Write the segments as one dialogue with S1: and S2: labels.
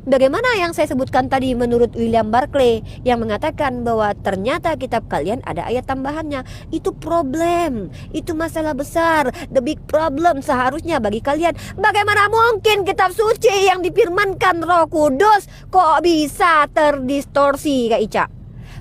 S1: Bagaimana yang saya sebutkan tadi menurut William Barclay yang mengatakan bahwa ternyata kitab kalian ada ayat tambahannya. Itu problem, itu masalah besar, the big problem seharusnya bagi kalian. Bagaimana mungkin kitab suci yang difirmankan Roh Kudus kok bisa terdistorsi, Kak Ica?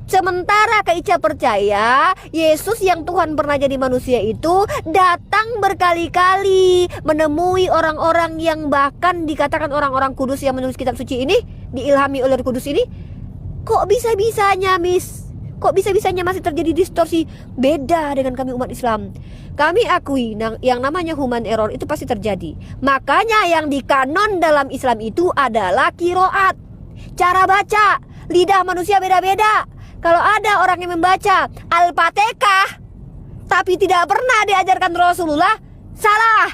S1: Sementara Kak Ica percaya Yesus yang Tuhan pernah jadi manusia itu datang berkali-kali menemui orang-orang yang bahkan dikatakan orang-orang kudus yang menulis kitab suci ini, diilhami oleh Roh Kudus ini. Kok bisa-bisanya kok bisa-bisanya masih terjadi distorsi? Beda dengan kami umat Islam. Kami akui yang namanya human error itu pasti terjadi. Makanya yang dikanon dalam Islam itu adalah kiroat, cara baca. Lidah manusia beda-beda. Kalau ada orang yang membaca Al-Fatihah tapi tidak pernah diajarkan Rasulullah, salah.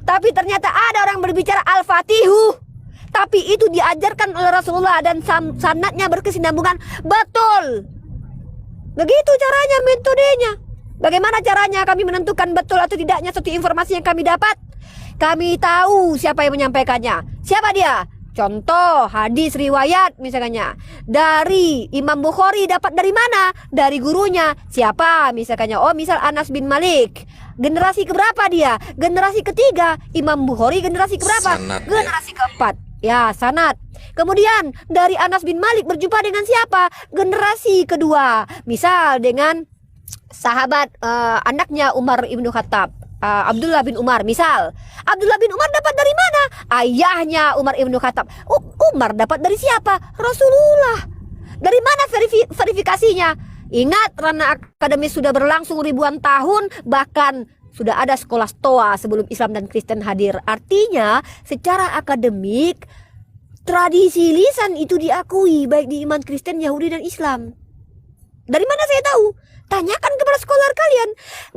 S1: Tapi ternyata ada orang berbicara Al-Fatihu tapi itu diajarkan oleh Rasulullah dan sanadnya berkesinambungan, betul. Begitu caranya, metodenya. Bagaimana caranya kami menentukan betul atau tidaknya suatu informasi yang kami dapat? Kami tahu siapa yang menyampaikannya. Siapa dia? Contoh hadis riwayat misalnya dari Imam Bukhari, dapat dari mana? Dari gurunya. Siapa misalnya? Oh, misal Anas bin Malik. Generasi keberapa dia? Generasi ketiga. Imam Bukhari generasi keberapa?
S2: Sanad,
S1: generasi keempat. Ya, sanad. Kemudian dari Anas bin Malik berjumpa dengan siapa? Generasi kedua. Misal dengan sahabat anaknya Umar ibnu Khattab, Abdullah bin Umar. Misal Abdullah bin Umar dapat dari mana? Ayahnya Umar ibnu Khattab. Umar dapat dari siapa? Rasulullah. Dari mana verifikasinya? Ingat, ranah akademis sudah berlangsung ribuan tahun. Bahkan sudah ada sekolah stoa sebelum Islam dan Kristen hadir. Artinya secara akademik tradisi lisan itu diakui baik di iman Kristen, Yahudi dan Islam. Dari mana saya tahu? Tanyakan kepada scholar kalian.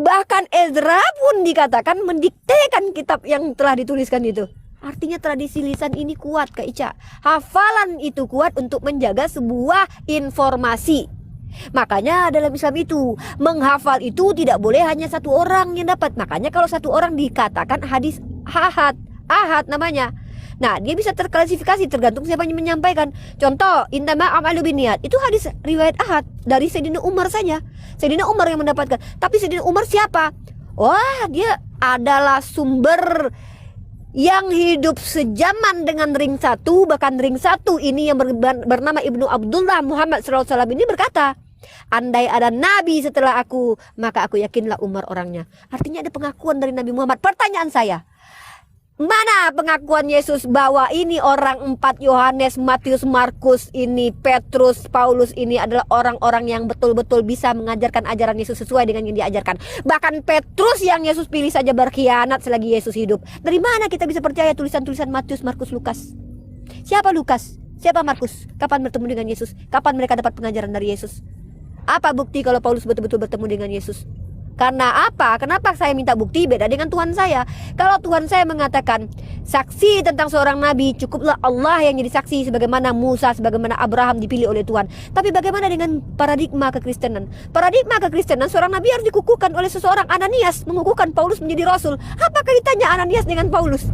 S1: Bahkan Ezra pun dikatakan mendiktekan kitab yang telah dituliskan itu. Artinya tradisi lisan ini kuat, Kak Ica. Hafalan itu kuat untuk menjaga sebuah informasi. Makanya dalam Islam itu menghafal itu tidak boleh hanya satu orang yang dapat. Makanya kalau satu orang dikatakan hadis ahad namanya. Nah, dia bisa terklasifikasi tergantung siapa yang menyampaikan. Contoh, innama a'malu binniyat. Itu hadis riwayat ahad dari Sayyidina Umar saja. Sayyidina Umar yang mendapatkan. Tapi Sayyidina Umar siapa? Wah, dia adalah sumber yang hidup sejaman dengan ring satu. Bahkan ring satu ini yang bernama Ibnu Abdullah Muhammad SAW ini berkata, andai ada nabi setelah aku, maka aku yakinlah Umar orangnya. Artinya ada pengakuan dari Nabi Muhammad. Pertanyaan saya, mana pengakuan Yesus bahwa ini orang 4 Yohanes, Matius, Markus, ini Petrus, Paulus ini adalah orang-orang yang betul-betul bisa mengajarkan ajaran Yesus sesuai dengan yang diajarkan. Bahkan Petrus yang Yesus pilih saja berkhianat selagi Yesus hidup. Dari mana kita bisa percaya tulisan-tulisan Matius, Markus, Lukas? Siapa Lukas? Siapa Markus? Kapan bertemu dengan Yesus? Kapan mereka dapat pengajaran dari Yesus? Apa bukti kalau Paulus betul-betul bertemu dengan Yesus? Karena apa? Kenapa saya minta bukti? Beda dengan Tuhan saya. Kalau Tuhan saya mengatakan saksi tentang seorang nabi, cukuplah Allah yang jadi saksi, sebagaimana Musa, sebagaimana Abraham dipilih oleh Tuhan. Tapi bagaimana dengan paradigma kekristenan? Paradigma kekristenan, seorang nabi harus dikukuhkan oleh seseorang. Ananias mengukuhkan Paulus menjadi rasul. Apa kaitannya Ananias dengan Paulus?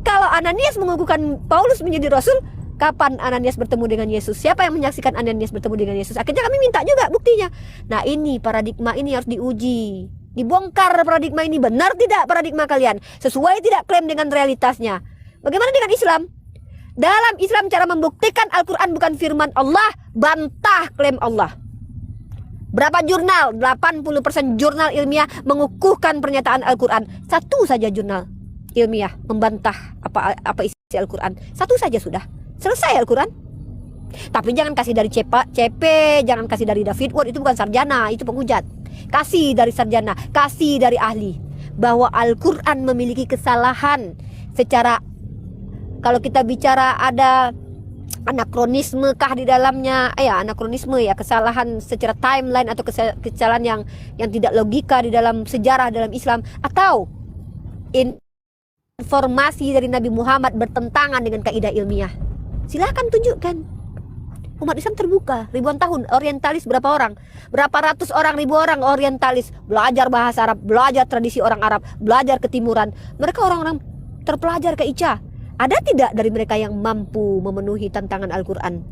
S1: Kalau Ananias mengukuhkan Paulus menjadi rasul, kapan Ananias bertemu dengan Yesus? Siapa yang menyaksikan Ananias bertemu dengan Yesus? Akhirnya kami minta juga buktinya. Nah, ini paradigma ini harus diuji. Dibongkar paradigma ini. Benar tidak paradigma kalian? Sesuai tidak klaim dengan realitasnya? Bagaimana dengan Islam? Dalam Islam cara membuktikan Al-Quran bukan firman Allah, bantah klaim Allah. Berapa jurnal? 80% jurnal ilmiah mengukuhkan pernyataan Al-Quran. Satu saja jurnal ilmiah membantah apa isi Al-Quran. Satu saja sudah. Selesai Al-Quran. Tapi jangan kasih dari CP, jangan kasih dari David Ward, itu bukan sarjana, itu penghujat. Kasih dari sarjana, kasih dari ahli. Bahwa Al-Quran memiliki kesalahan secara, kalau kita bicara ada anakronisme kah di dalamnya, anakronisme ya, kesalahan secara timeline atau kesalahan yang tidak logika di dalam sejarah dalam Islam, atau informasi dari Nabi Muhammad bertentangan dengan kaidah ilmiah. Silahkan tunjukkan. Umat Islam terbuka ribuan tahun. Orientalis berapa orang? Berapa ratus orang, ribu orang orientalis. Belajar bahasa Arab, belajar tradisi orang Arab, belajar ketimuran. Mereka orang-orang terpelajar, Kak Ica. Ada tidak dari mereka yang mampu memenuhi tantangan Al-Quran?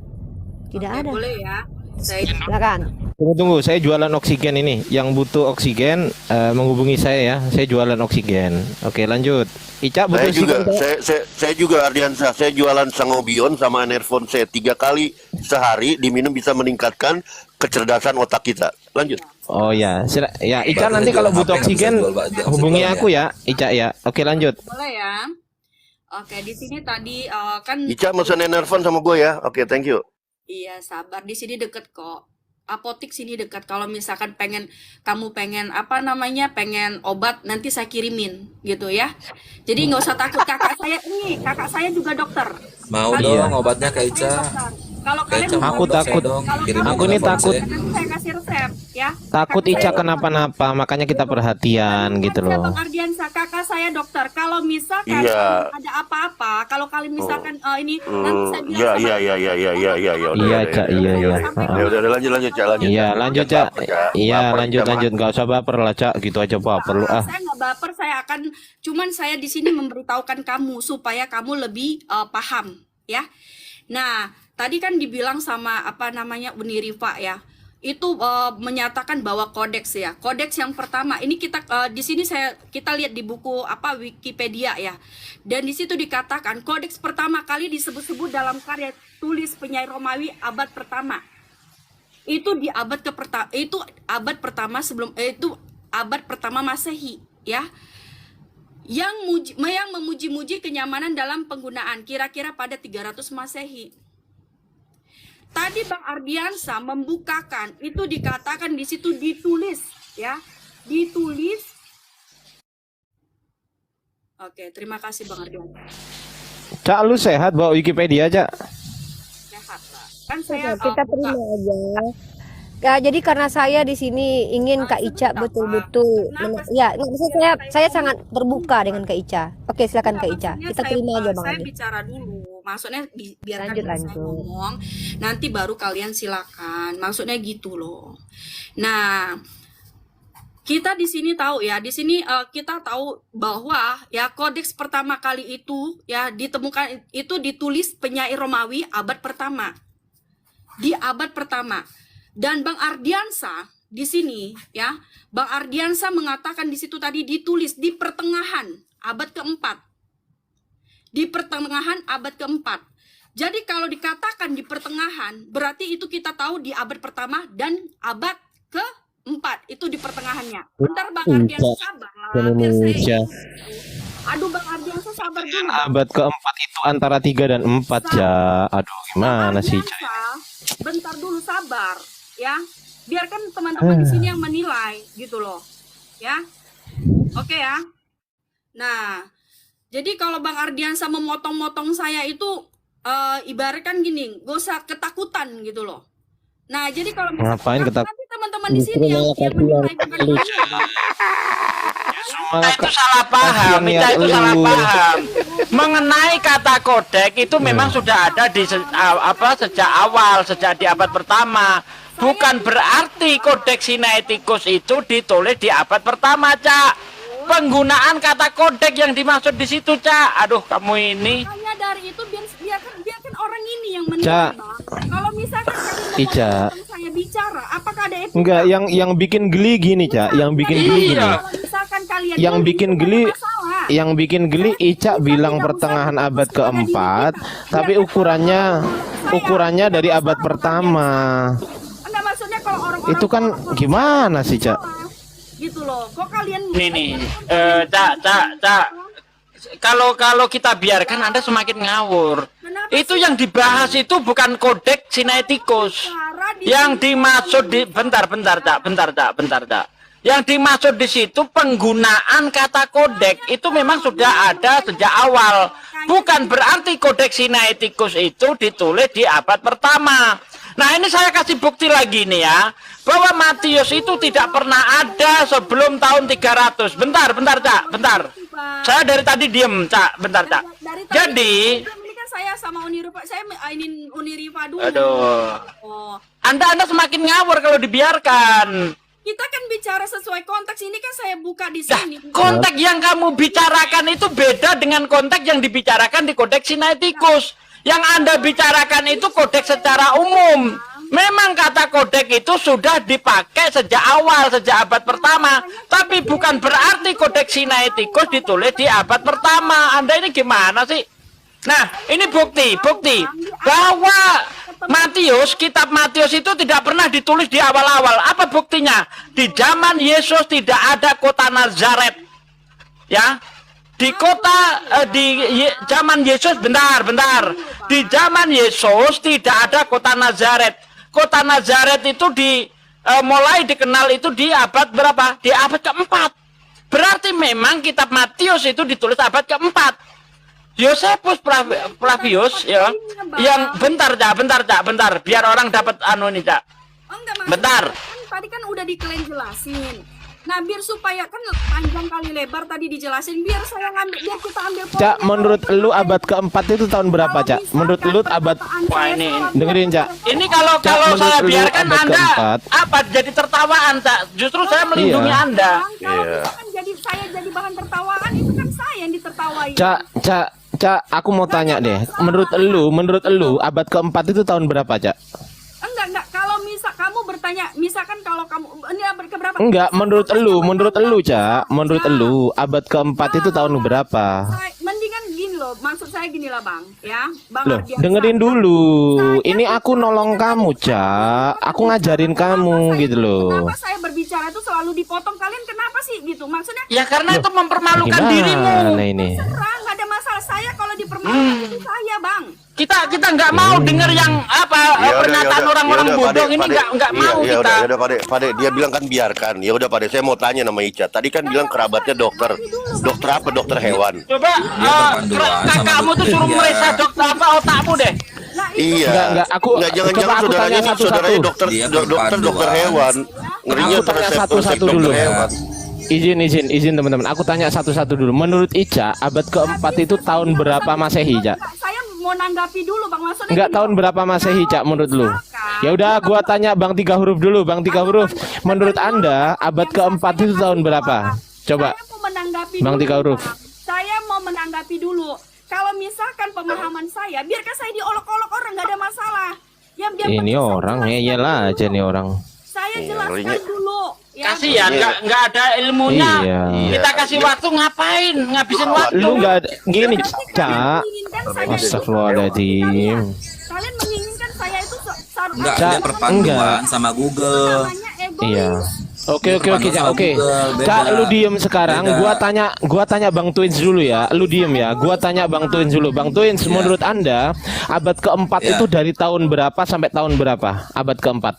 S1: Tidak
S2: Oke,
S1: ada.
S2: boleh ya. Saya
S1: Silakan.
S3: Tunggu, saya jualan oksigen ini. Yang butuh oksigen menghubungi saya ya. Saya jualan oksigen. Oke, lanjut. Ica butuh
S4: Saya juga,
S3: oksigen.
S4: saya juga Ardiansa. Saya jualan Sangobion sama Enervon. Saya 3 kali sehari diminum bisa meningkatkan kecerdasan otak kita. Lanjut.
S3: Oh ya, ya Ica
S5: Bakso
S3: nanti
S5: jual
S3: kalau
S5: HP
S3: butuh
S5: yang bisa
S3: oksigen
S5: jual bakso
S3: hubungi
S5: jual
S3: aku ya, Ica ya. Oke, lanjut.
S2: boleh ya. Oke, di sini tadi kan
S4: Ica mesen Enervon sama gue ya. Oke, thank you.
S2: iya sabar, di sini deket kok. Apotik sini dekat. Kalau misalkan kamu pengen apa namanya, pengen obat, nanti saya kirimin gitu ya. Jadi nggak usah takut. Kakak saya juga dokter.
S5: Mau
S2: Kalian-
S5: dong obatnya Kak
S2: saya
S5: Ica.
S2: dokter. Kalau
S5: Kak
S2: kalian
S5: Ica
S2: mau
S3: Aku
S5: obat saya
S3: takut.
S5: dong.
S2: Kalau
S5: Kirimin
S3: Aku ini
S5: telepon
S3: takut.
S5: saya.
S2: nanti saya kasih resep ya.
S3: Takut
S2: Kakak
S3: Ica
S2: saya-
S3: kenapa-napa, makanya kita perhatian gitu
S2: Saya
S3: loh.
S2: Bang Ardiansa, kakak saya dokter. Kalau misalkan
S4: Iya.
S2: ada apa-apa, kalau kalian misalkan ini nanti saya bilang
S4: Iya,
S2: sama
S4: iya, iya, iya, iya, iya, iya, iya.
S3: Iya, Cak, iya, iya.
S4: Ya udah, lanjut, Cak, lanjut.
S3: Iya,
S4: Cak.
S3: lanjut,
S4: Jangan
S3: Cak.
S4: baper, Cak.
S3: Iya,
S4: Baper,
S3: lanjut,
S4: Cak.
S3: lanjut. Nggak usah baper lah, Cak. Gitu aja baper lu ah.
S2: Saya nggak baper, saya akan cuman saya di sini memberitahukan kamu supaya kamu lebih paham ya. Nah, tadi kan dibilang sama apa namanya Uni Rifa ya. Itu menyatakan bahwa kodeks ya. Kodeks yang pertama ini kita di sini kita lihat di buku apa Wikipedia ya. Dan di situ dikatakan kodeks pertama kali disebut-sebut dalam karya tulis penyair Romawi abad pertama. Itu di abad itu abad pertama sebelum itu abad pertama Masehi ya. Yang memuji-muji kenyamanan dalam penggunaan kira-kira pada 300 Masehi. Tadi Bang Ardiansa membukakan itu dikatakan di situ ditulis ya, ditulis. Oke, terima kasih Bang Ardiansa.
S3: Cak, lu sehat bawa Wikipedia, Cak?
S2: Sehat lah. Kan saya
S1: kita
S2: buka.
S1: terima aja. Ya, jadi karena saya di sini ingin Kak Ica
S2: sebentar,
S1: betul-betul
S2: Pak. Kenapa
S1: ya, maksudnya saya sangat terbuka dengan Kak Ica. Oke, silakan Kak Ica.
S2: Maksudnya
S1: Kita
S2: saya-
S1: terima aja Bang
S2: Saya
S1: Adi.
S2: bicara dulu. Maksudnya biarkan
S1: Lanjut,
S2: saya
S1: lanjut.
S2: ngomong, nanti baru kalian silakan. Maksudnya gitu loh. Nah, kita di sini tahu ya, di sini kita tahu bahwa ya kodeks pertama kali itu ya ditemukan itu ditulis penyair Romawi abad pertama. Di abad pertama. Dan Bang Ardiansa di sini ya, Bang Ardiansa mengatakan di situ tadi ditulis di pertengahan abad keempat. Di pertengahan abad keempat. Jadi kalau dikatakan di pertengahan, berarti itu kita tahu di abad pertama dan abad keempat. Itu di pertengahannya. Bentar Bang Ardiansa sabar lah, biar saya. Aduh Bang Ardiansa sabar dulu. Bang.
S3: Abad keempat itu antara 3 dan 4, Cak. Aduh, gimana sih, Cak?
S2: Ardiansa, bentar dulu sabar ya. Biarkan teman-teman di sini yang menilai gitu loh. Ya. Oke ya. Nah, jadi kalau Bang Ardiansa memotong-motong saya itu ibaratkan gini, gak usah ketakutan gitu loh. Nah, jadi kalau misalkan
S3: Ngapain ketakut?
S2: nanti teman-teman di sini yang menilai bukan kalian.
S3: Malah
S6: Itu salah paham,
S3: Kasihan
S6: Ica
S3: ya
S6: itu
S3: lu.
S6: salah paham. Mengenai kata kodek itu memang sudah ada di sejak awal, sejak di abad pertama. Bukan berarti kodeks Sinaiticus itu ditulis di abad pertama, Cak. Penggunaan kata kodek yang dimaksud di situ, Cak. Aduh, kamu ini.
S2: Makanya dari itu biarkan orang ini yang menilai,
S3: Cak.
S2: Bang. Kalau misalkan kalian
S3: Ica.
S2: memotong saya bicara, apakah ada etika?
S3: enggak, yang bikin geli gini, Cak. Yang bikin geli gini.
S6: Iya.
S2: Kalau misalkan kalian
S3: Yang
S2: geli,
S3: bikin
S2: itu
S3: geli,
S2: ada masalah.
S3: yang bikin geli Ica bilang pertengahan abad keempat, tapi ukurannya dari abad pertama.
S2: Enggak, maksudnya kalau orang-orang
S3: Itu kan gimana sih, Cak?
S2: gitu loh. Kok kalian
S6: Nih, Cak. Kalau kita biarkan Anda semakin ngawur.
S2: Kenapa
S6: Itu
S2: sih?
S6: yang dibahas itu bukan kodeks Sinaiticus.
S2: Cara di-
S6: Yang dimaksud di bentar, Cak. Yang dimaksud di situ penggunaan kata kodek itu memang sudah ada sejak awal. Bukan berarti kodeks Sinaiticus itu ditulis di abad pertama. Nah, ini saya kasih bukti lagi nih ya, bahwa Matius itu tidak pernah ada sebelum tahun 300. Bentar, Cak, bentar. Saya dari tadi diem, Cak, bentar, Cak.
S2: dari tadi
S6: Jadi,
S2: ini kan saya sama Unirifa, saya ini Unirifa dulu.
S6: aduh.
S2: Oh,
S6: Anda semakin ngawur kalau dibiarkan.
S2: Kita kan bicara sesuai konteks, ini kan saya buka di
S6: Nah,
S2: sini.
S6: konteks yang kamu bicarakan itu beda dengan konteks yang dibicarakan di Kodeks Sinaiticus. Yang Anda bicarakan itu kodeks secara umum. Memang kata kodeks itu sudah dipakai sejak awal, sejak abad pertama. Tapi bukan berarti Kodeks Sinaiticus ditulis di abad pertama. Anda ini gimana sih? Nah, ini bukti bahwa Matius, kitab Matius itu tidak pernah ditulis di awal-awal. Apa buktinya? Di zaman Yesus tidak ada kota Nazaret. Ya. Di zaman Yesus bentar. Di zaman Yesus tidak ada kota Nazaret. Kota Nazaret itu mulai dikenal itu di abad berapa? Di abad keempat. Berarti memang kitab Matius itu ditulis abad keempat. Yosefus Flavius ya, yang bentar, biar orang dapat anu ini, Cak.
S2: Enggak, Mas.
S6: Bentar.
S2: Kan tadi kan udah dikalian jelasin. Nah, biar supaya kan panjang kali lebar tadi dijelasin, biar kita ambil
S3: Cak,
S2: poinnya.
S3: menurut lu abad keempat itu tahun berapa, Cak? Menurut lu abad
S6: Wah, ini.
S3: dengerin, Cak.
S6: Ini kalau
S3: Cak,
S6: saya
S3: menurut lu
S6: biarkan
S3: abad
S6: Anda
S3: keempat.
S6: apa jadi tertawaan, Cak. Justru saya melindungi
S3: Iya.
S6: Anda.
S2: Kalau misalkan saya jadi bahan tertawaan, itu kan saya yang ditertawai.
S3: Cak, aku mau tanya deh. Menurut lu abad keempat itu tahun berapa, Cak?
S2: Enggak. Kalau kamu bertanya, misalkan kalau kamu ini abad keberapa?
S3: Enggak, menurut lu, Cak. Menurut lu abad keempat itu tahun berapa?
S2: Mendingan gini loh, maksud saya gini lah, Bang, ya. Bang
S3: Loh,
S2: Ardiansa.
S3: dengerin dulu.
S2: Saya
S3: Ini aku nolong kamu, Cak. Aku ngajarin kamu gitu loh.
S2: Kenapa saya berbicara tuh selalu dipotong? Kalian kenapa sih gitu? Maksudnya
S6: Ya karena itu mempermalukan dirimu.
S3: Gimana ini?
S2: terang, nggak ada masalah. Saya kalau dipermalukan itu saya, Bang.
S6: Kita nggak mau dengar yang pernyataan orang-orang bodoh ini nggak mau
S4: ya
S6: kita.
S4: udah Pade, dia bilang kan biarkan. Ya udah Pade, saya mau tanya nama Ica. Tadi kan bilang kerabatnya dokter. Dokter apa? Dokter hewan.
S6: Coba kakakmu tuh suruh meriksa dokter apa otakmu deh.
S2: Nah, itu
S4: Iya.
S3: Enggak,
S4: Enggak, jangan-jangan
S3: coba aku
S4: saudaranya
S3: tanya
S4: ini
S3: satu-satu.
S4: saudaranya dokter
S5: Dia
S4: dokter hewan. Ngerinya
S3: Aku tanya
S4: resep
S3: satu-satu
S4: dokter
S3: dulu.
S4: hewan.
S3: Izin teman-teman. Aku tanya satu-satu dulu. Menurut Ica, abad keempat itu tahun berapa Masehi, Cak?
S2: saya mau nanggapi dulu, Bang. Maksudnya
S3: Enggak,
S2: gini,
S3: tahun berapa Masehi, Cak, menurut lu? Ya udah, gua tanya Bang Tiga Huruf dulu, Bang Tiga Huruf. Menurut Anda, abad keempat itu tahun berapa? Coba.
S2: Saya mau menanggapi
S3: Bang
S2: dulu,
S3: Tiga Huruf.
S2: Bang. Saya mau menanggapi dulu. Kalau misalkan pemahaman saya, biarkan saya diolok-olok orang, nggak ada masalah. Yang dia
S3: Ini
S2: penting
S3: orang
S2: saya
S3: ngeyel
S2: jelaskan
S3: aja nih orang.
S2: Saya jelaskan
S4: ngerinya.
S2: dulu. Ya,
S6: Kasihan nggak ada ilmunya.
S3: Iya.
S6: Kita kasih waktu ngapain? Ngabisin waktu.
S3: Lu enggak gini,
S2: Berarti kalian
S3: Cak.
S2: menginginkan saya itu
S3: Astagfirullahaladzim.
S2: Kalian menginginkan saya itu
S5: Enggak,
S3: Cak,
S5: ada perpaduan
S3: enggak.
S5: sama Google.
S2: namanya egois.
S3: Iya. Oke, Cak. Oke.
S5: Google,
S3: Cak,
S5: beda.
S3: lu diem sekarang.
S5: Beda.
S3: Gua tanya Bang Twins dulu ya. Lu diem ya. Gua tanya Bang Twins dulu. Bang Twins,
S5: Iya.
S3: menurut Anda abad keempat
S5: Iya.
S3: itu dari tahun berapa sampai tahun berapa? Abad keempat.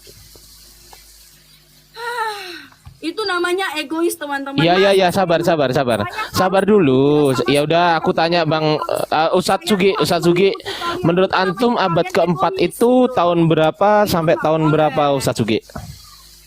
S2: Itu namanya egois, teman-teman.
S3: Iya, sabar dulu. Ya udah, aku tanya Bang Ustadz Sugi. Menurut antum abad keempat itu tahun berapa sampai tahun berapa, Ustadz Sugi?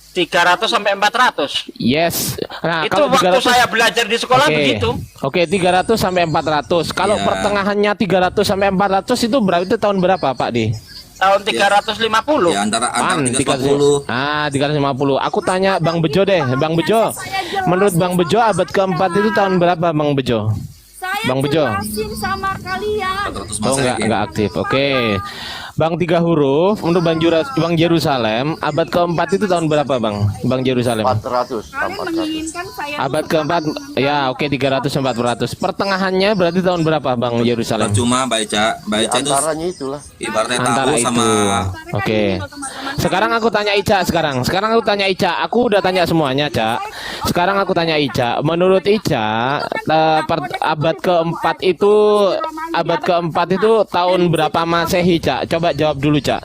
S6: 300 sampai 400.
S3: Yes. Nah,
S6: Itu
S3: kalau
S6: waktu
S3: 300
S6: saya belajar di sekolah begitu.
S3: Oke, 300 sampai 400. Kalau
S5: Iya.
S3: pertengahannya 300 sampai 400 itu berarti tahun berapa, Pak Di?
S6: Tahun 350.
S5: Ya antara
S3: 350.
S5: 350.
S3: 350. Aku tanya Bang Bejo deh, Bang Bejo. Menurut Bang Bejo abad keempat itu tahun berapa, Bang Bejo?
S2: Saya
S3: Bang Bejo.
S2: jelasin sama kalian.
S5: 400
S3: Oh,
S5: Masehi.
S3: enggak aktif. Oke. Bang Tiga Huruf, untuk Bang Jerusalem, abad keempat itu tahun berapa, Bang? Bang Jerusalem.
S4: 400.
S2: Kalian menginginkan saya
S3: Abad keempat, ya oke 300 sampai 400. Pertengahannya berarti tahun berapa, Bang Jerusalem?
S5: Cuma baca itu
S4: Antaranya itulah.
S5: ibaratnya
S3: Antara
S5: tahu
S3: itu.
S5: sama
S3: Oke. Sekarang aku tanya Ica Sekarang aku tanya Ica. Aku udah tanya semuanya, Cak. Sekarang aku tanya Ica. Menurut Ica, abad keempat itu tahun berapa Masehi, Cak? Coba jawab dulu, Cak.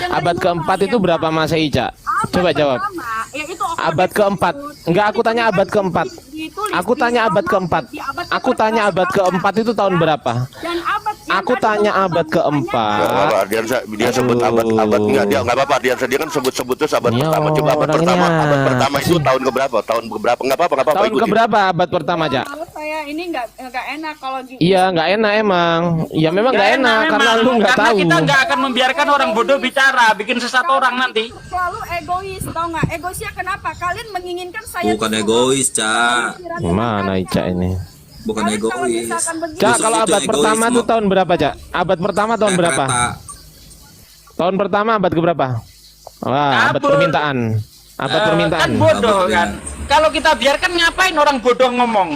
S3: Abad keempat itu berapa Masehi, Cak? Coba jawab. Abad keempat. Enggak, aku tanya abad keempat. Aku tanya abad keempat. Aku tanya abad keempat itu tahun berapa?
S2: Dan abad
S3: aku tanya abad
S4: Nggak
S3: keempat.
S4: apa-apa, dia sebut abad enggak, dia nggak apa-apa, dia kan sebut terus abad
S3: Iya,
S4: pertama. Coba abad
S3: orang ini
S4: pertama,
S3: ya.
S4: abad pertama itu tahun keberapa? Tahun keberapa? Nggak apa-apa,
S3: Tahun
S4: ikutin.
S3: keberapa abad pertama, Cak?
S2: Kalau saya ini nggak enak kalau gitu.
S3: Iya, nggak enak emang. Ya memang nggak enak karena
S6: memang.
S3: lu nggak
S6: Karena
S3: tahu.
S6: kita nggak akan membiarkan orang bodoh bicara, bikin sesat orang nanti.
S2: Selalu egois, tau nggak? Egoisnya kenapa? Kalian menginginkan saya
S5: Bukan
S2: tuh
S5: egois, Cak.
S3: Gimana Ica ini?
S5: Bukan
S2: Kalian kalau
S5: egois.
S2: misalkan begitu,
S3: Cak,
S5: Justru
S3: kalau
S5: itu
S3: abad
S5: egois,
S3: pertama tuh
S5: Mo.
S3: tahun berapa, Cak? Abad pertama tahun
S5: Kayak
S3: berapa?
S5: kereta.
S3: Tahun pertama abad keberapa? Wah, abad
S6: Kabur.
S3: permintaan. Abad permintaan.
S6: Kan bodoh
S5: Abad
S6: kan. Kalau kita biarkan ngapain orang bodoh ngomong?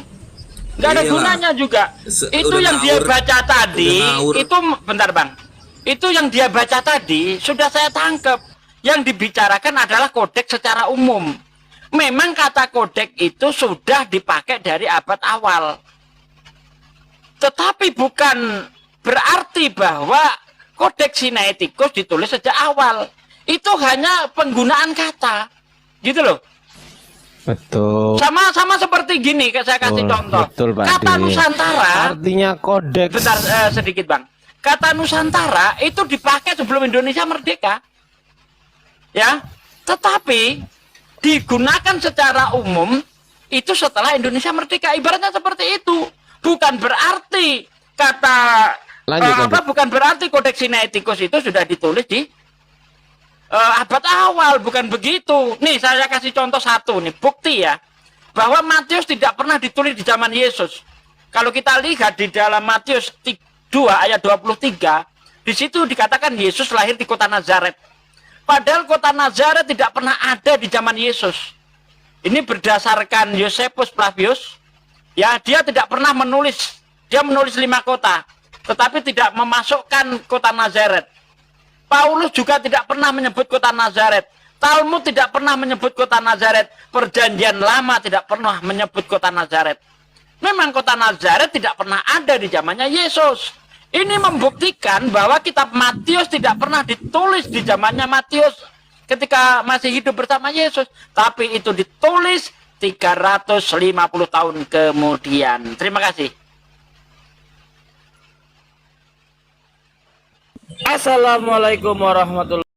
S6: Nggak ada
S5: Iyalah.
S6: gunanya juga. Itu
S5: Udah
S6: yang dia
S5: ngawur.
S6: baca tadi,
S5: Udah ngawur.
S6: itu bentar Bang. Itu yang dia baca tadi sudah saya tangkap. Yang dibicarakan adalah kodeks secara umum. Memang kata kodeks itu sudah dipakai dari abad awal. Tetapi bukan berarti bahwa kodeks Sinaiticus ditulis sejak awal. Itu hanya penggunaan kata. Gitu loh.
S3: Betul.
S6: Sama seperti gini, saya kasih
S3: Betul,
S6: contoh.
S3: betul, Pak
S6: Kata
S3: Adi.
S6: Nusantara,
S3: Artinya kodeks.
S6: bentar sedikit Bang. Kata Nusantara itu dipakai sebelum Indonesia merdeka. Ya. Tetapi digunakan secara umum itu setelah Indonesia merdeka. Ibaratnya seperti itu. Bukan berarti kata
S3: Lanjut.
S6: bukan berarti kodeks Sinaiticus itu sudah ditulis di abad awal, bukan begitu. Nih saya kasih contoh satu nih, bukti ya bahwa Matius tidak pernah ditulis di zaman Yesus. Kalau kita lihat di dalam Matius 2 ayat 23, di situ dikatakan Yesus lahir di kota Nazaret. Padahal kota Nazaret tidak pernah ada di zaman Yesus. Ini berdasarkan Josephus Flavius. Ya, dia tidak pernah menulis. Dia menulis 5 kota, tetapi tidak memasukkan kota Nazaret. Paulus juga tidak pernah menyebut kota Nazaret. Talmud tidak pernah menyebut kota Nazaret. Perjanjian Lama tidak pernah menyebut kota Nazaret. Memang kota Nazaret tidak pernah ada di zamannya Yesus. Ini membuktikan bahwa kitab Matius tidak pernah ditulis di zamannya Matius ketika masih hidup bersama Yesus. Tapi itu ditulis 350 tahun kemudian. Terima kasih. Assalamualaikum warahmatullahi